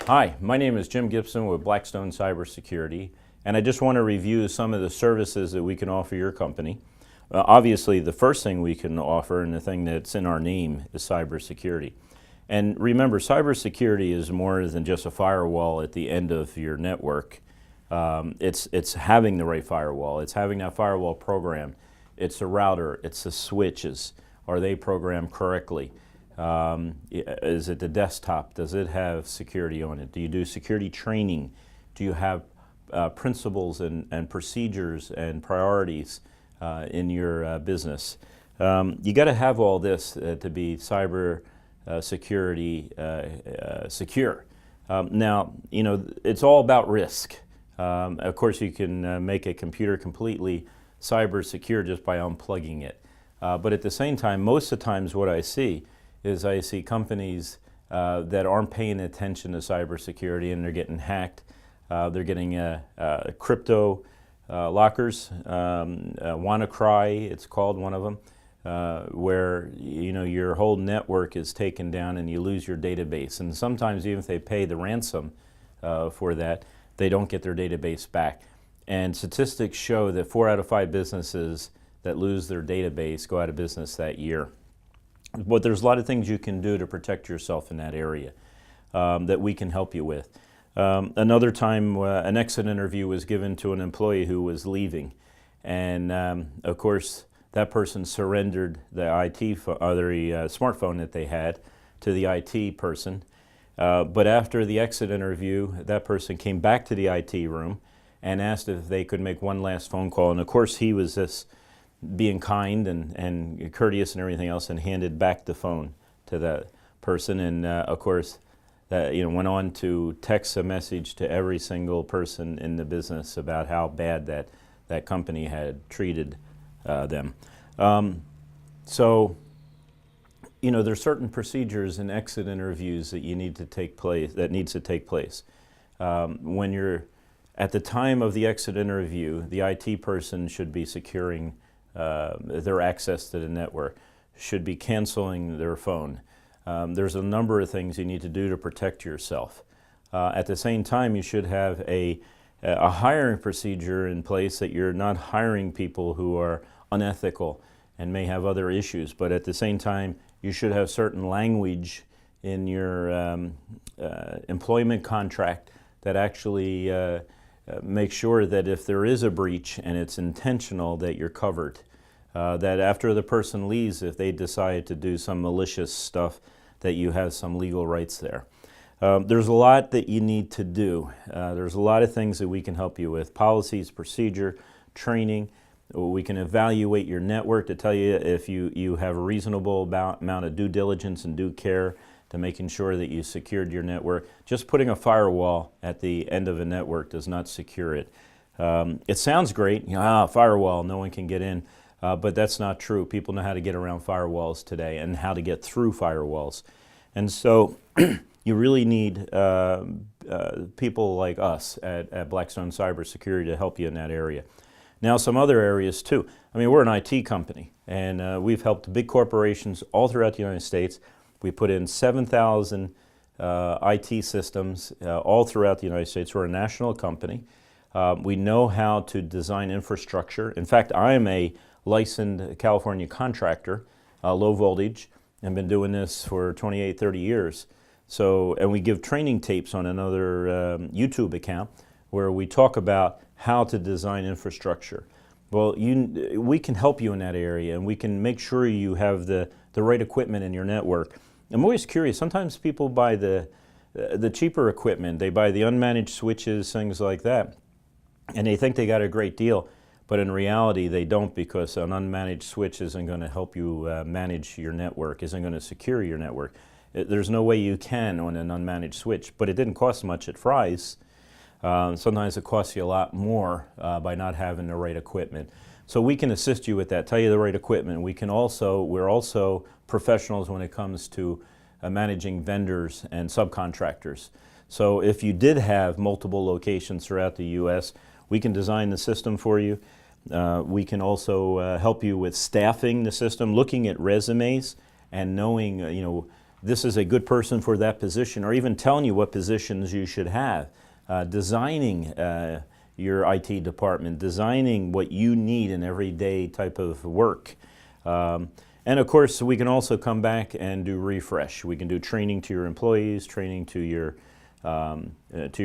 Hi, my name is Jim Gibson with Blackstone Cybersecurity, and I just want to review some of the services that we can offer your company. Obviously, the first thing we can offer, and the thing that's in our name, is cybersecurity. And remember, cybersecurity is more than just a firewall at the end of your network. It's having the right firewall. It's having that firewall programmed. It's a router. It's the switches. Are they programmed correctly? Is it the desktop? Does it have security on it? Do you do security training? Do you have principles and procedures and priorities in your business? You got to have all this to be cyber security secure. Now, you know, it's all about risk. Of course, you can make a computer completely cyber secure just by unplugging it. But at the same time, most of the times what I see companies that aren't paying attention to cybersecurity, and they're getting hacked. They're getting crypto lockers. WannaCry, it's called, one of them, where your whole network is taken down and you lose your database. And sometimes even if they pay the ransom for that, they don't get their database back. And statistics show that 4 out of 5 businesses that lose their database go out of business that year. But there's a lot of things you can do to protect yourself in that area that we can help you with. Another time, an exit interview was given to an employee who was leaving. And of course, that person surrendered the smartphone that they had to the IT person. But after the exit interview, that person came back to the IT room and asked if they could make one last phone call. And of course, he was being kind and courteous and everything else, and handed back the phone to that person. And of course, that went on to text a message to every single person in the business about how bad that company had treated them. So, there's certain procedures in exit interviews that needs to take place. When you're at the time of the exit interview, the IT person should be securing their access to the network, should be canceling their phone. There's a number of things you need to do to protect yourself. At the same time, you should have a hiring procedure in place, that you're not hiring people who are unethical and may have other issues. But at the same time, you should have certain language in your employment contract that actually make sure that if there is a breach and it's intentional, that you're covered. That after the person leaves, if they decide to do some malicious stuff, that you have some legal rights there. There's a lot that you need to do. There's a lot of things that we can help you with: policies, procedure, training. We can evaluate your network to tell you if you have a reasonable amount of due diligence and due care to making sure that you secured your network. Just putting a firewall at the end of a network does not secure it. It sounds great, firewall, no one can get in, but that's not true. People know how to get around firewalls today and how to get through firewalls. And so you really need people like us at Blackstone Cybersecurity to help you in that area. Now, some other areas too. I mean, we're an IT company, and we've helped big corporations all throughout the United States. We put in 7,000 IT systems all throughout the United States. We're a national company. We know how to design infrastructure. In fact, I am a licensed California contractor, low voltage, and been doing this for 28, 30 years. So, and we give training tapes on another YouTube account where we talk about how to design infrastructure. Well, we can help you in that area, and we can make sure you have the right equipment in your network. I'm always curious. Sometimes people buy the cheaper equipment. They buy the unmanaged switches, things like that, and they think they got a great deal. But in reality, they don't, because an unmanaged switch isn't going to help you manage your network, isn't going to secure your network. There's no way you can on an unmanaged switch, but it didn't cost much at Fry's. Sometimes it costs you a lot more by not having the right equipment. So we can assist you with that, tell you the right equipment. We're also professionals when it comes to managing vendors and subcontractors. So if you did have multiple locations throughout the U.S., we can design the system for you. We can also help you with staffing the system, looking at resumes and knowing, this is a good person for that position, or even telling you what positions you should have, designing your IT department, designing what you need in everyday type of work. And of course, we can also come back and do refresh. We can do training to your employees, training to your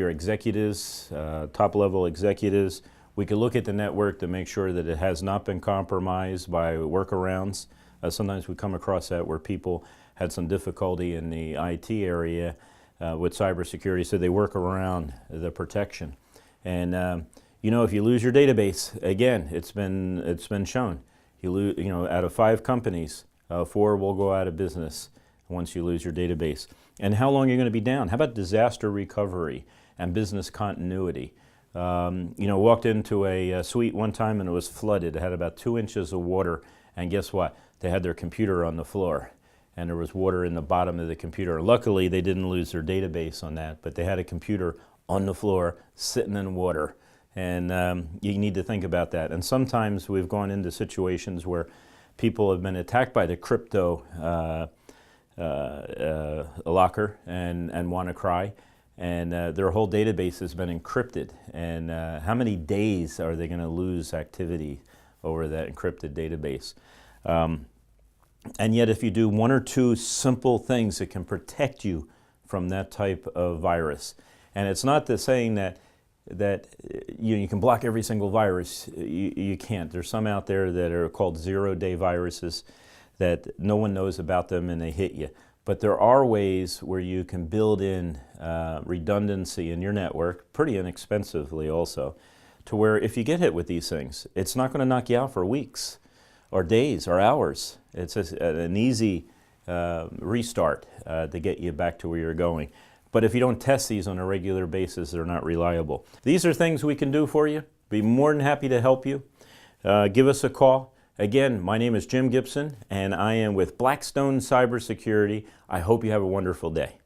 executives, top-level executives. We can look at the network to make sure that it has not been compromised by workarounds. Sometimes we come across that where people had some difficulty in the IT area with cybersecurity, so they work around the protection. And you know, if you lose your database, again, it's been shown. You know, out of 5 companies, 4 will go out of business once you lose your database. And how long are you going to be down? How about disaster recovery and business continuity? You know, walked into a suite one time and it was flooded. It had about 2 inches of water, and guess what? They had their computer on the floor, and there was water in the bottom of the computer. Luckily, they didn't lose their database on that, but they had a computer on the floor sitting in water. And you need to think about that. And sometimes we've gone into situations where people have been attacked by the crypto locker and WannaCry, and their whole database has been encrypted. And how many days are they going to lose activity over that encrypted database? And yet if you do 1 or 2 simple things that can protect you from that type of virus, and it's not the saying that you can block every single virus. You can't. There's some out there that are called zero-day viruses that no one knows about them and they hit you. But there are ways where you can build in redundancy in your network, pretty inexpensively also, to where if you get hit with these things, it's not going to knock you out for weeks or days or hours. It's an easy restart to get you back to where you're going. But if you don't test these on a regular basis, they're not reliable. These are things we can do for you. Be more than happy to help you. Give us a call. Again, my name is Jim Gibson, and I am with Blackstone Cybersecurity. I hope you have a wonderful day.